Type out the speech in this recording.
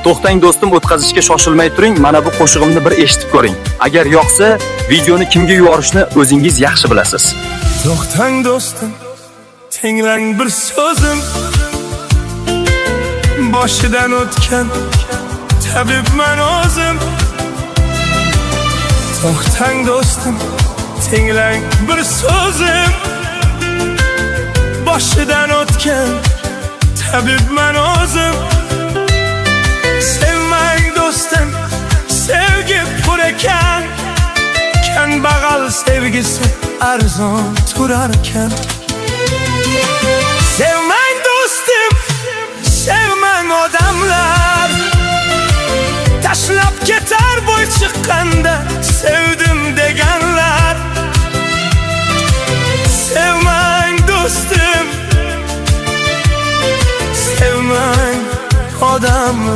To'xtang do'stim, o'tkazishga shoshilmay turing. Mana bu qo'shig'imni bir eshitib ko'ring. Agar yoqsa, videoni kimga yuborishni o'zingiz yaxshi bilasiz. To'xtang do'stim, tinglang bir so'zim. Boshidan o'tgan tabibman o'zim. To'xtang do'stim, tinglang bir so'zim. Boshidan o'tgan tabibman o'zim. Sevmang do'stim, sevgi pul ekan. Kambag'al sevgisi arzon turar ekan. Sevmang do'stim, sevmang odamlar. Tashlab ketar bo'y chiqqanda sevdim deganlar. Sevmang do'stim, sevmang odamlar.